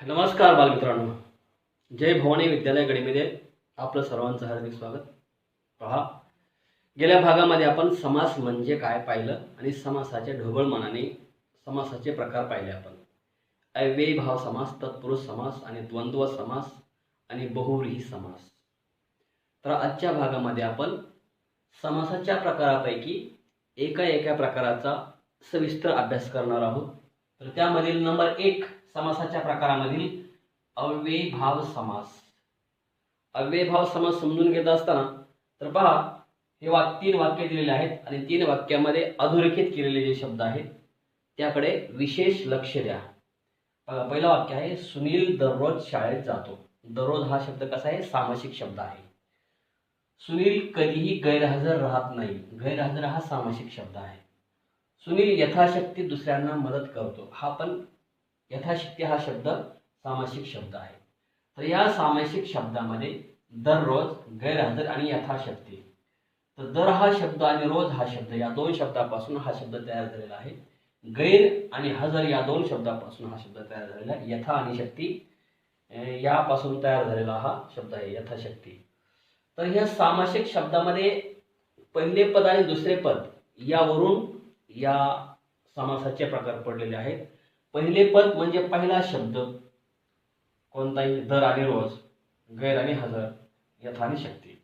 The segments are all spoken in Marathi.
नमस्कार बालमित्रांनो, जय भवानी विद्यालय गडीमध्ये आपलं सर्वांचं हार्दिक स्वागत. पहा, गेल्या भागामध्ये आपण समास म्हणजे काय पाहिलं आणि समासाच्या ढोबळमानाने समासाचे प्रकार पाहिले. आपण अव्ययीभाव समास, तत्पुरुष समास आणि द्वंद्व समास आणि बहुव्रीही समास. तर आजच्या भागामध्ये आपण समासाच्या प्रकारापैकी एका प्रकाराचा सविस्तर अभ्यास करणार आहोत. तर त्यामधील नंबर 1 समासाच्या प्रकारामधील अव्ययीभाव समास. अव्ययीभाव समास समजून घेत असताना तर पहा, हे 3 वाक्य दिलेले आहेत आणि 3 वाक्यामध्ये अधोरेखित केलेले जे शब्द आहेत त्याकडे विशेष लक्ष द्या. पहिलं वाक्य आहे, सुनील दररोज शाळेत जातो. दररोज हा शब्द कसा आहे? सामासिक शब्द आहे. सुनील कधीही गैरहजर राहत नाही. गैरहजर हा सामासिक शब्द आहे. सुनील यथाशक्ती दुसऱ्यांना मदत करतो. हा पण यथाशक्ती हा शब्द सामासिक शब्द आहे. तर या सामासिक शब्दामध्ये दररोज, गैरहजर आणि यथाशक्ती. तर दर हा शब्द आणि रोज हा शब्द या 2 शब्दापासून हा शब्द तयार झालेला आहे. गैर आणि हजर या 2 शब्दापासून हा शब्द तयार झालेला आहे. यथा आणि शक्ती यापासून तयार झालेला हा शब्द आहे, यथाशक्ती. तर या सामासिक शब्दामध्ये पहिले पद आणि दुसरे पद यावरून या समासाचे प्रकार पडलेले आहेत. पहिले पद म्हणजे पहिला शब्द कोणताही, दर आणि रोज, गैर आणि हजर, यथा आणि शक्ती.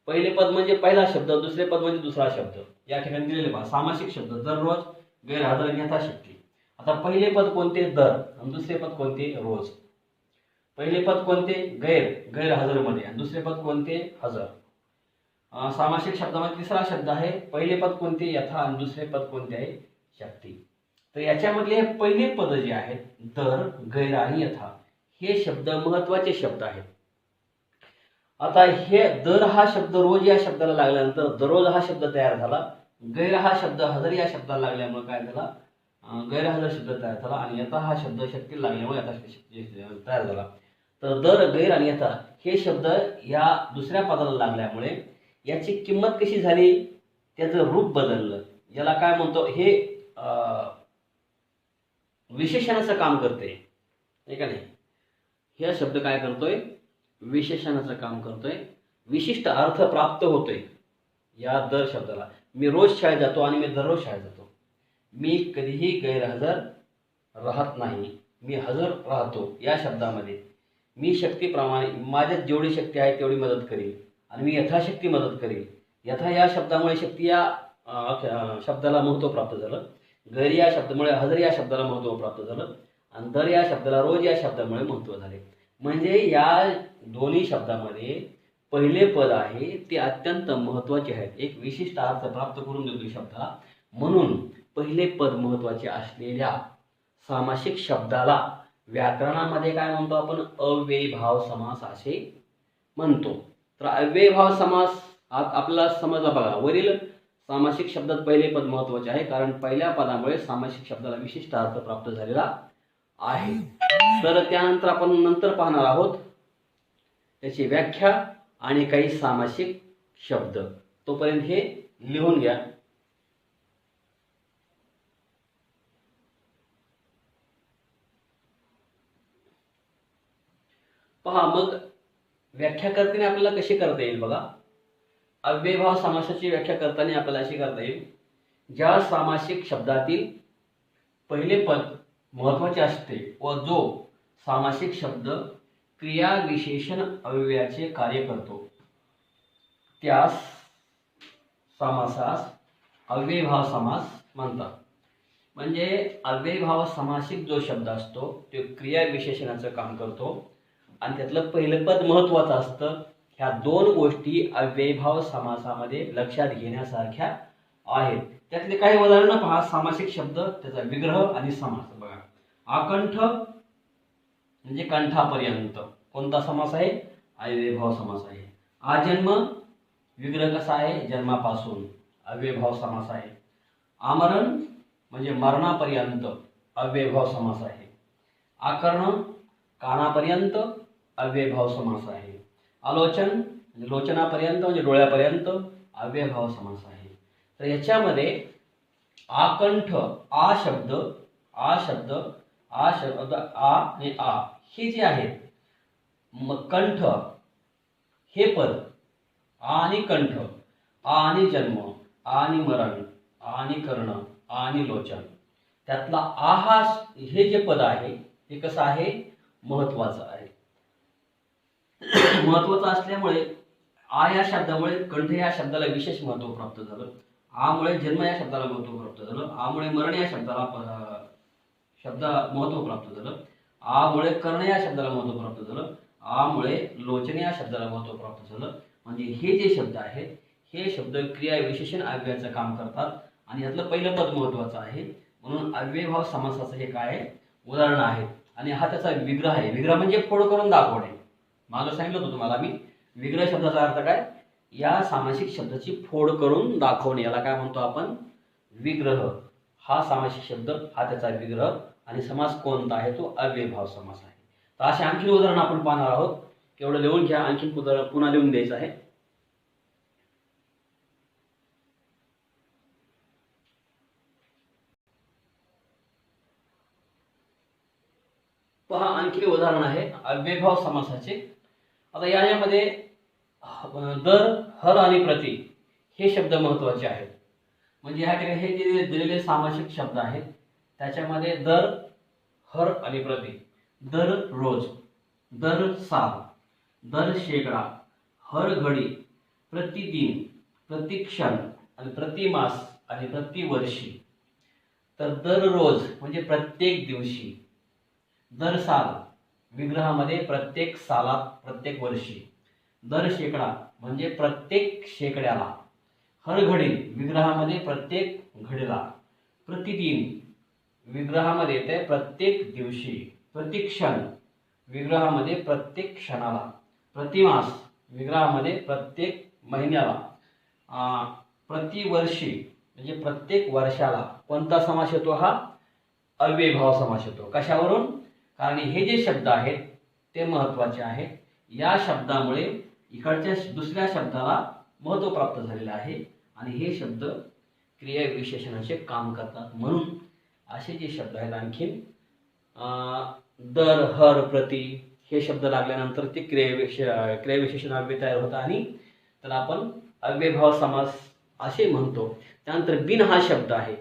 पहिले पद म्हणजे पहिला शब्द, दुसरे पद म्हणजे दुसरा शब्द. या ठिकाणी दिलेले पहा, सामासिक शब्द दररोज, गैर हजर आणि यथाशक्ती. आता पहिले पद कोणते? दर. आणि दुसरे पद कोणते? रोज. पहिले पद कोणते? गैर हजर मध्ये. आणि दुसरे पद कोणते? हजर. सामासिक शब्दामध्ये तिसरा शब्द आहे. पहिले पद कोणते? यथा. आणि दुसरे पद कोणते आहे? शक्ती. तर याच्यामधले पहिले पद जे आहेत, दर, गैर आणि यथा, हे शब्द महत्वाचे शब्द आहेत. आता हे दर हा शब्द रोज या शब्दाला लागल्यानंतर दररोज हा शब्द तयार झाला. गैर हा शब्द हजर या शब्दाला लागल्यामुळे काय झाला? गैरहजर शब्द तयार झाला. आणि यथा हा शब्द शक्ती लागल्यामुळे यथाशक्ती तयार झाला. तर दर, गैर आणि यथा हे शब्द या दुसऱ्या पदाला लागल्यामुळे याची किंमत कशी झाली? त्याचं रूप बदललं. याला काय म्हणतो? हे विशेषणाचं काम करते, आहे का नाही? हे शब्द काय करतोय? विशेषणाचं काम करतोय. विशिष्ट अर्थ प्राप्त होतोय या दर शब्दाला. मी रोज शाळेत जातो आणि मी दररोज शाळेत जातो. मी कधीही गैरहजर राहत नाही, मी हजर राहतो. या शब्दामध्ये मी शक्तीप्रमाणे, माझ्यात जेवढी शक्ती आहे तेवढी मदत करेल आणि मी यथाशक्ती मदत करेल. यथा या शब्दामुळे शक्ती या शब्दाला महत्त्व प्राप्त झालं. गैर या शब्दामुळे हजर या शब्दाला महत्त्व प्राप्त झालं. आणि दर या शब्दाला रोज या शब्दामुळे महत्त्व झाले. म्हणजे या दोन्ही शब्दामध्ये पहिले पद आहे ते अत्यंत महत्त्वाचे आहेत. एक विशिष्ट अर्थ प्राप्त करून देतो शब्दाला. म्हणून पहिले पद महत्त्वाचे असलेल्या सामासिक शब्दाला व्याकरणामध्ये काय म्हणतो आपण? अव्ययीभाव समास असे म्हणतो. तर अव्ययीभाव समास आपल्याला समजला बघा. वरील सामासिक शब्दात पहिले पद महत्त्वाचे आहे, कारण पहिल्या पदामुळे सामासिक शब्दाला विशिष्ट अर्थ प्राप्त झालेला आहे. तर त्यानंतर आपण नंतर पाहणार आहोत त्याची व्याख्या आणि काही सामासिक शब्द. तोपर्यंत हे लिहून घ्या. पहा, मग व्याख्या करताना आपल्याला कशी करता येईल बघा. अव्ययीभाव समासाची व्याख्या करताना आपल्याला अशी करता येईल, ज्या सामासिक शब्दातील पहिले पद महत्त्वाचे असते व जो सामासिक शब्द क्रिया विशेषण अव्ययाचे कार्य करतो त्यास समासास अव्ययीभाव समास म्हणतात. म्हणजे अव्ययीभाव समासिक जो शब्द असतो तो क्रिया विशेषणाचं काम करतो आणि त्यातलं पहिलं पद महत्त्वाचं असतं. ह्या 2 गोष्टी अव्ययीभाव समासामध्ये लक्षात घेण्यासारख्या आहेत. त्यातले काही उदाहरणं पहा. सामासिक शब्द, त्याचा विग्रह आणि समास. बघा, आकंठ म्हणजे कंठापर्यंत कोणता समास आहे? अव्ययीभाव समास आहे. आजन्म विग्रह कसा आहे? जन्मापासून, अव्ययीभाव समास आहे. आमरण म्हणजे मरणापर्यंत, अव्ययीभाव समास आहे. आकर्ण कानापर्यंत, अव्ययीभाव समास आहे. आलोचन म्हणजे लोचनापर्यंत म्हणजे डोळ्यापर्यंत, अव्ययीभाव समास आहे. तर याच्यामध्ये आकंठ, आ शब्द, आ आणि आ हे जे आहेत कंठ हे पद आणि कंठ आणि जन्म आणि मरण आणि कर्ण आणि लोचन, त्यातला आहा हे जे पद आहे ते कसं आहे, महत्वाचं आहे. महत्वाचं असल्यामुळे आ या शब्दामुळे कंठ या शब्दाला विशेष महत्व प्राप्त झालं. आमुळे जन्म या शब्दाला महत्व प्राप्त झालं. आमुळे मरण या शब्दाला महत्व प्राप्त झालं. आमुळे कर्ण या शब्दाला महत्व प्राप्त झालं. आमुळे लोचन या शब्दाला महत्व प्राप्त झालं. म्हणजे हे जे शब्द आहेत हे शब्द क्रिया विशेषण अव्ययाचं काम करतात आणि यातलं पहिलं पद महत्वाचं आहे. म्हणून अव्ययभाव समासाचं हे काय उदाहरण आहे आणि हा त्याचा विग्रह आहे. विग्रह म्हणजे फोड करून दाखवणे. मागं सांगितलं होतं तुम्हाला मी, विग्रह शब्दाचा अर्थ काय, या सामासिक शब्दाची फोड करून दाखवणे, याला काय म्हणतो आपण, विग्रह. हा सामासिक शब्द हा त्याचा विग्रह आणि समास कोणता आहे, तो अव्ययभाव समास आहे. तर असे आणखी उदाहरण आपण पाहणार आहोत. एवढं लिहून घ्या, आणखी पुन्हा लिहून द्यायचं आहे. पहा, आणखी उदाहरण आहे अव्ययभाव समासाचे. आता यामध्ये दर, हर आणि प्रति हे शब्द महत्वाचे आहेत. म्हणजे ह्या ठिकाणी हे जे दिलेले सामासिक शब्द आहेत त्याच्यामध्ये दर, हर आणि प्रति, दर रोज, दर साल, दर शेकडा, हर घडी, प्रतिदिन, प्रतिक्षण आणि प्रतिमास आणि प्रतिवर्षी. तर दररोज म्हणजे प्रत्येक दिवशी, दर साल विग्रहामध्ये प्रत्येक सालात, प्रत्येक वर्षी, दर शेकडा म्हणजे प्रत्येक शेकड्याला, हर घडी विग्रहामध्ये प्रत्येक घडीला, प्रतिदिन विग्रहामध्ये येते प्रत्येक दिवशी, प्रतिक्षण विग्रहामध्ये प्रत्येक क्षणाला, प्रतिमास विग्रहामध्ये प्रत्येक महिन्याला, प्रतिवर्षी म्हणजे प्रत्येक वर्षाला. कोणता समास येतो, हा अव्ययभाव समास येतो. कशावरून, कारण हे जे शब्द आहेत ते महत्वाचे आहेत. या शब्दामुळे इकडच्या दुसऱ्या शब्दाला महत्व प्राप्त झालेलं आहे आणि हे शब्द क्रिया विशेषणाचे काम करतात. म्हणून असे जे शब्द आहेत आणखीन दर, हर, प्रति हे शब्द लागल्यानंतर ते क्रिया विशेषण अव्यय तयार होतं आणि त्याला आपण अव्ययभाव समास असे म्हणतो. त्यानंतर बिन हा शब्द आहे.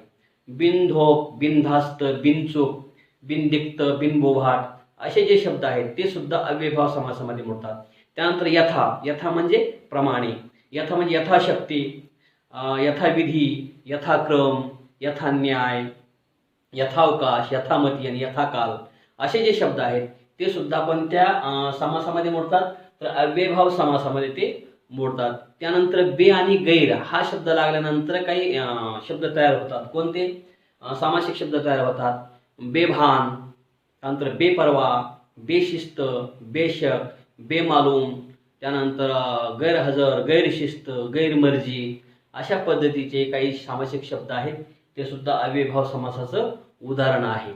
बिनधोक, बिनधास्त, बिनचूक, बिनदिक्त, बिनबोभाट असे जे शब्द आहेत ते सुद्धा अव्ययभाव समासामध्ये मोडतात. त्यानंतर यथा, यथा म्हणजे प्रमाणे, यथा म्हणजे यथाशक्ती, यथाविधी, यथाक्रम, यथान्याय, यथावकाश, यथामती आणि यथाकाल असे जे शब्द आहेत ते सुद्धा आपण त्या समासामध्ये मोडतात. तर अव्ययभाव समासामध्ये ते मोडतात. त्यानंतर बे आणि गैर हा शब्द लागल्यानंतर काही शब्द तयार होतात. कोणते सामासिक शब्द तयार होतात, बेभान, त्यानंतर बेपरवा, बेशिस्त, बेशक, बेमालूम, त्यानंतर गैरहजर, गैरशिस्त, गैरमर्जी अशा पद्धतीचे काही सामासिक शब्द आहेत ते सुद्धा अव्ययभाव समासाचं उदाहरण आहे.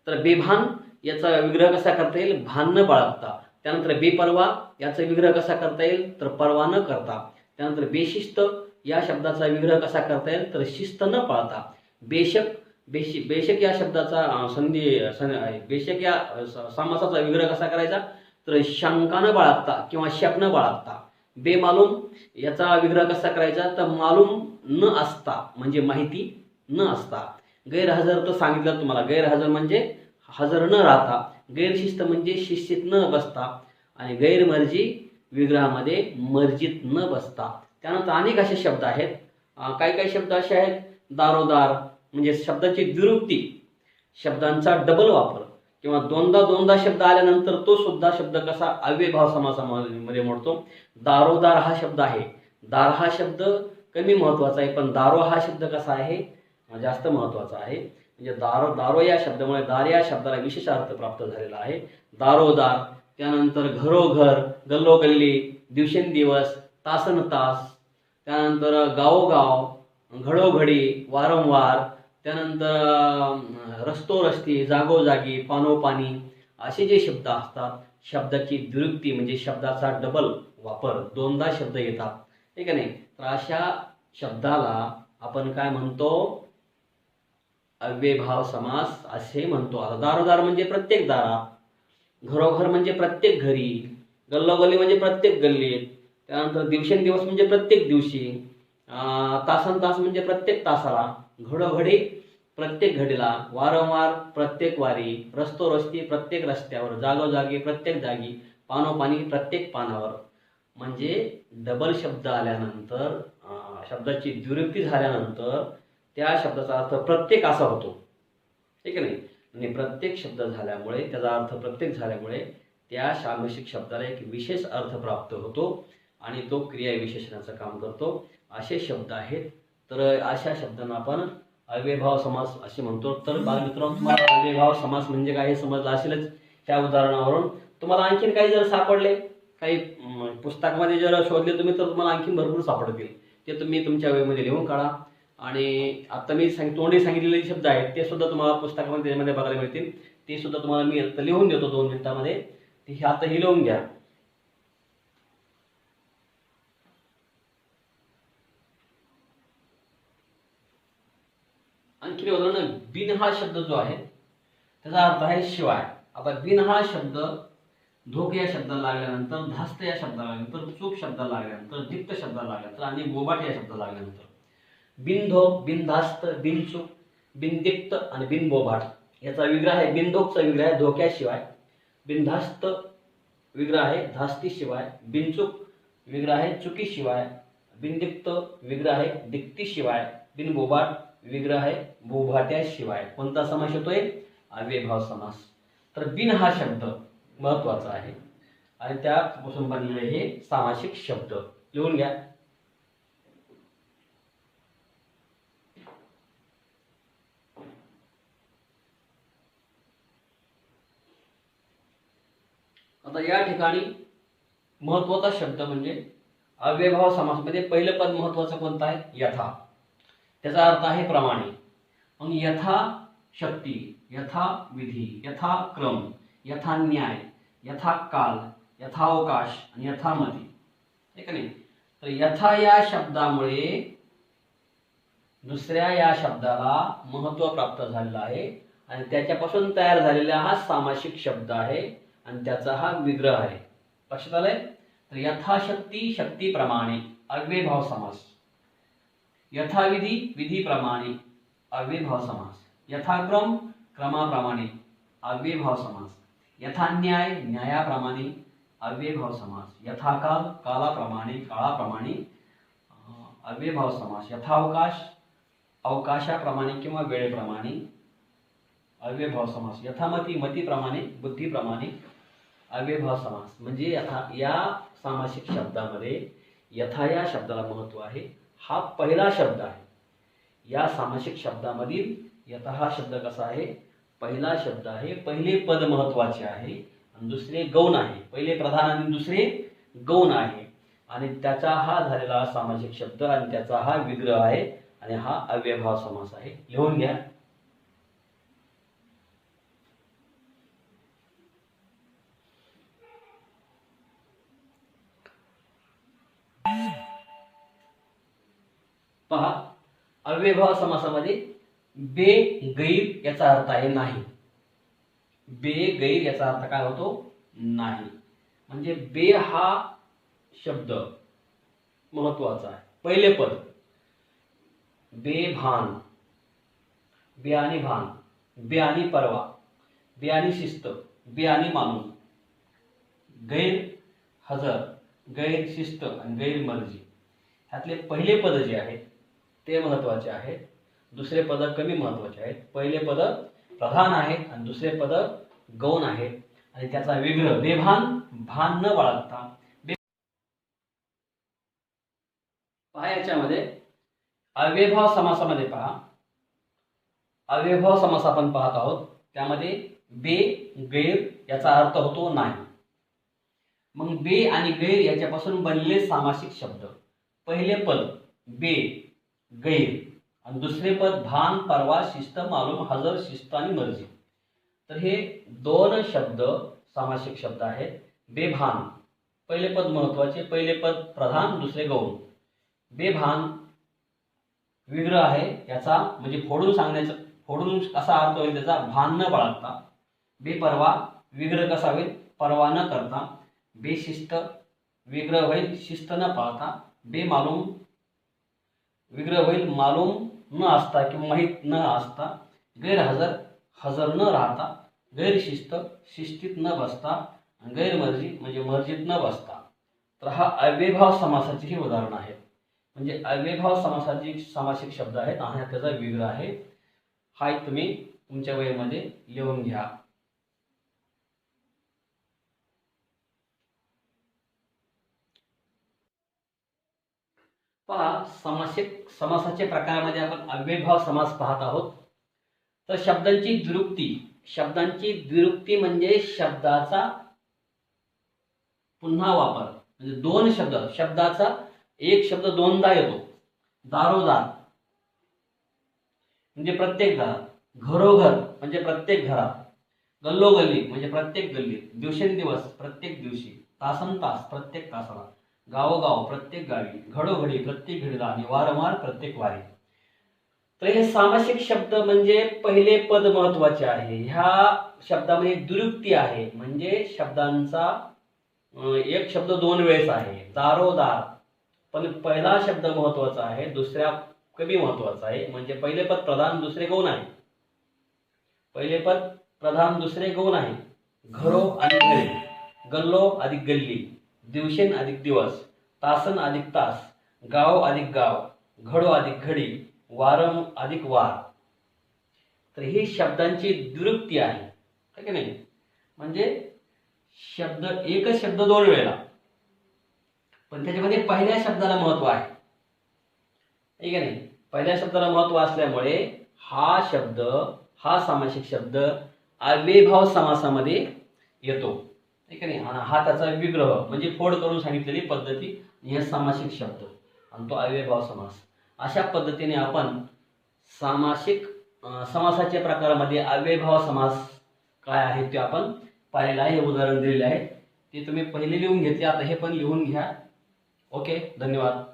तर बेभान याचा विग्रह कसा करता येईल, भान न बाळगता. त्यानंतर बेपरवा याचा विग्रह कसा करता येईल, तर परवा न करता. त्यानंतर बेशिस्त या शब्दाचा विग्रह कसा करता येईल, तर शिस्त न पाळता. बेशक, बेशक या शब्दाचा बेशक या समासाचा विग्रह कसा करायचा, तर शंका न बाळगता किंवा शक न बाळगता. बेमालूम याचा विग्रह कसा करायचा, तर मालूम न असता म्हणजे माहिती न असता. गैरहजर तर सांगितलं तुम्हाला, गैरहजर म्हणजे हजर न राहता. गैरशिस्त म्हणजे शिस्तीत न बसता आणि गैरमर्जी विग्रहामध्ये मर्जीत न बसता. त्यानंतर अनेक असे शब्द आहेत. काही काही शब्द असे आहेत, दारोदार म्हणजे शब्दाची द्विरुक्ती, शब्दांचा डबल वापर किंवा दोनदा शब्द आल्यानंतर तो सुद्धा शब्द कसा अव्ययभाव समासामध्ये मोडतो. दारोदार हा शब्द आहे, दार हा शब्द कमी महत्वाचा आहे पण दारो हा शब्द कसा आहे, जास्त महत्वाचा आहे. म्हणजे दारो या शब्दामुळे दार या शब्दाला विशेष अर्थ प्राप्त झालेला आहे. दारोदार. त्यानंतर घरोघर, गल्लोगल्ली, दिवसेंदिवस, तासनतास, त्यानंतर गावोगाव, घडोघडी, वारंवार, त्यानंतर रस्तोरस्ती, जागोजागी, पानोपानी असे जे शब्द असतात, शब्दाची द्विरुक्ती म्हणजे शब्दाचा डबल वापर, दोनदा शब्द येतात, ठीक आहे नाही. तर अशा शब्दाला आपण काय म्हणतो, अव्ययभाव समास असे म्हणतो. आता दारोदार म्हणजे प्रत्येक दारात, घरोघर म्हणजे प्रत्येक घरी, गल्लोगल्ली म्हणजे प्रत्येक गल्लीत, त्यानंतर दिवसेंदिवस म्हणजे प्रत्येक दिवशी, तासनतास म्हणजे प्रत्येक तासाला, घडोघडी प्रत्येक घडीला, वारंवार प्रत्येक वारी, रस्तोरस्ती प्रत्येक रस्त्यावर, जागोजागी प्रत्येक जागी, पानोपानी प्रत्येक पानावर. म्हणजे डबल शब्द आल्यानंतर, शब्दाची द्विरुक्ती झाल्यानंतर त्या शब्दाचा अर्थ प्रत्येक असा होतो, ठीक आहे नाही. आणि प्रत्येक शब्द झाल्यामुळे, त्याचा अर्थ प्रत्येक झाल्यामुळे त्या सामासिक शब्दाला एक विशेष अर्थ प्राप्त होतो आणि तो क्रिया विशेषणाचं काम करतो. असे शब्द आहेत. तर अशा शब्दांना आपण अव्ययभाव समास असे म्हणतो. तर बालमित्रांनो, तुम्हाला अव्ययभाव समास म्हणजे काय हे समजलं असेलच त्या उदाहरणावरून. तुम्हाला आणखीन काही जर सापडले, काही पुस्तकामध्ये जर शोधले तुम्ही, तर तुम्हाला आणखीन भरपूर सापडतील. ते तुम्ही तुमच्या वहीमध्ये लिहून काढा. आणि आता मी तोंडी सांगितलेले शब्द आहेत ते सुद्धा तुम्हाला पुस्तकामध्ये त्यामध्ये बघायला मिळतील. ते सुद्धा तुम्हाला मी आता लिहून देतो 2 मिनिटांमध्ये. ते आता हे लिहून घ्या. आणखी उदाहरण, बिन हा शब्द जो आहे त्याचा अर्थ आहे शिवाय. आता बिन हा शब्द धोक या शब्दाला लागल्यानंतर, धास्त या शब्दाला लागल्यानंतर, चूक शब्दाला लागल्यानंतर, दिक्त शब्दाला लागल्यानंतर आणि बोबाट या शब्दाला लागल्यानंतर, बिनधोक, बिनधास्त, बिनचूक, बिनदिक्त आणि बिनबोभाट याचा विग्रह आहे. बिनधोकचा विग्रह आहे धोक्याशिवाय, बिनधास्त विग्रह आहे धास्तीशिवाय, बिनचूक विग्रह आहे चुकीशिवाय, बिनदिक्त विग्रह आहे दिक्तीशिवाय, बिनबोभाट विग्रह आहे बोभाट्याशिवाय. कोणता समास येतोय? अव्ययभाव समास. तर बिन हा शब्द महत्वाचा आहे आणि त्यापासून बनलेले हे सामासिक शब्द लिहून घ्या. आता या ठिकाणी महत्वाचा शब्द म्हणजे अव्ययभाव समासामध्ये पहिलं पद महत्वाचं कोणतं आहे? यथा. त्याचा अर्थ आहे प्रमाणे. मग यथा शक्ती, यथा विधी, यथा क्रम, यथा न्याय, यथा काल, यथावकाश आणि यथामती, ठीक नाही. तर यथा या शब्दामुळे दुसऱ्या या शब्दाला महत्व प्राप्त झालेलं आहे आणि त्याच्यापासून तयार झालेला हा सामासिक शब्द आहे आणि त्याचा हा विग्रह आहे. लक्षात आलंय? तर यथाशक्ती, शक्तीप्रमाणे अव्ययभाव समास. यथाविधी, विधीप्रमाणे अव्ययभाव समास. यथाक्रम, क्रमाप्रमाणे अव्ययभाव समास. यथान्याय, न्यायाप्रमाणे अव्ययभाव समास. यथाकाल, कालाप्रमाणे, काळाप्रमाणे अव्ययभाव समास. यथावकाश, अवकाशाप्रमाणे किंवा वेळेप्रमाणे अव्ययभाव समास. यथामती, मतीप्रमाणे, बुद्धीप्रमाणे अव्ययभाव समास. म्हणजे या सामासिक शब्दामध्ये यथा या शब्दाला महत्व आहे. हा पहिला शब्द आहे. या सामासिक शब्दामधील यथा हा शब्द कसा आहे? पहिला शब्द आहे. पहिले पद महत्वाचे आहे आणि दुसरे गौण आहे. पहिले प्रधान आणि दुसरे गौण आहे आणि त्याचा हा झालेला सामासिक शब्द आणि त्याचा हा विग्रह आहे आणि हा अव्ययभाव समास आहे. लिहून घ्या. पहा, अव्ययभाव समासामध्ये बे गैर याचा अर्थ आहे नाही. बे गैर याचा अर्थ काय होतो? नाही. म्हणजे बे हा शब्द महत्वाचा आहे. पहिले पद बेभान, बे आणि भान, बे आणि परवा, बे आणि शिस्त, बे आणि मानून, गैर हजर, गैर शिस्त आणि गैर मर्जी ह्यातले पहिले पद जे आहेत ते महत्वाचे आहेत. दुसरे पद कमी महत्वाचे आहेत. पहिले पद प्रधान आहेत आणि दुसरे पद गौण आहेत आणि त्याचा विग्रह बेभान, भान न बाळगता. पहा, याच्यामध्ये अव्ययभाव समासामध्ये पहा, अव्ययभाव समास आपण पाहत आहोत. त्यामध्ये बे गैर याचा अर्थ होतो नाही. मग बे आणि गैर याच्यापासून बनलेले सामासिक शब्द, पहिले पद बे गैर आणि दुसरे पद भान, परवा, शिस्त, मालूम, हजर, शिस्त आणि मर्जी. तर हे दोन शब्द सामासिक शब्द आहेत. बेभान, पहिले पद महत्वाचे, पहिले पद प्रधान, दुसरे गौण. बेभान विग्रह आहे याचा, म्हणजे फोडून सांगण्याचा, फोडून असा अर्थ होईल त्याचा, भान न बाळगता. बेपरवा विग्रह कसा होईल? परवा न करता. बेशिस्त विग्रह होईल शिस्त न पाळता. बेमालूम विग्रह होईल मालूम न असता किंवा माहीत न असता. गैरहजर हजर न राहता. गैरशिस्त शिस्तीत न बसता. गैरमर्जी म्हणजे मर्जीत न बसता. तर हा अव्ययभाव समासाची ही उदाहरणं आहेत. म्हणजे अव्ययभाव समासाची सामासिक शब्द आहेत आणि हा त्याचा विग्रह आहे. हा एक तुम्ही तुमच्या वहीमध्ये लिहून घ्या. पहा, सामासिक समासाच्या प्रकारामध्ये आपण अव्ययभाव समास पाहत आहोत. तर शब्दांची द्विरुक्ती म्हणजे शब्दाचा पुन्हा वापर. म्हणजे दोन शब्दाचा एक शब्द दोनदा येतो. दारोदार म्हणजे प्रत्येक घरात. घरोघर म्हणजे प्रत्येक घरात. गल्लोगल्ली म्हणजे प्रत्येक गल्लीत. दिवसेंदिवस प्रत्येक दिवशी. तासनतास प्रत्येक तासाला. गावोगाव प्रत्येक गावी. घडोघडी प्रत्येक घडीला आणि वारंवार प्रत्येक वारी. तर हे सामासिक शब्द म्हणजे पहिले पद महत्वाचे आहे. ह्या शब्दामध्ये द्विरुक्ती आहे म्हणजे शब्दांचा एक शब्द दोन वेळेस आहे. दारोदार पण पहिला शब्द महत्वाचा आहे, दुसऱ्या कमी महत्वाचा आहे. म्हणजे पहिले पद प्रधान दुसरे गौण आहे. पहिले पद प्रधान दुसरे गौण आहे. घरो अधिक घरे. गल्लो अधिक गल्ली. दिवसेन अधिक दिवस. तासन अधिक तास. गाव अधिक गाव. घडो अधिक घडी. वारम अधिक वार. तर ही शब्दांची द्विरुक्ती आहे की नाही? म्हणजे शब्द एकच शब्द दोन वेळेला पण त्याच्यामध्ये पहिल्या शब्दाला महत्व आहे. ठीक आहे नाही? पहिल्या शब्दाला महत्व असल्यामुळे हा सामासिक शब्द अव्ययभाव समासामध्ये येतो. ठीक आहे नाही? हा त्याचा विग्रह म्हणजे फोड करून सांगितलेली पद्धती. हे सामासिक शब्द आणि तो अव्ययभाव समास. अशा पद्धतीने आपण समासाच्या प्रकारामध्ये अव्ययभाव समास काय आहे ते आपण पाहिलेलं आहे. हे उदाहरण दिलेले आहे ते तुम्ही पहिले लिहून घेतले. आता हे पण लिहून घ्या. ओके, धन्यवाद.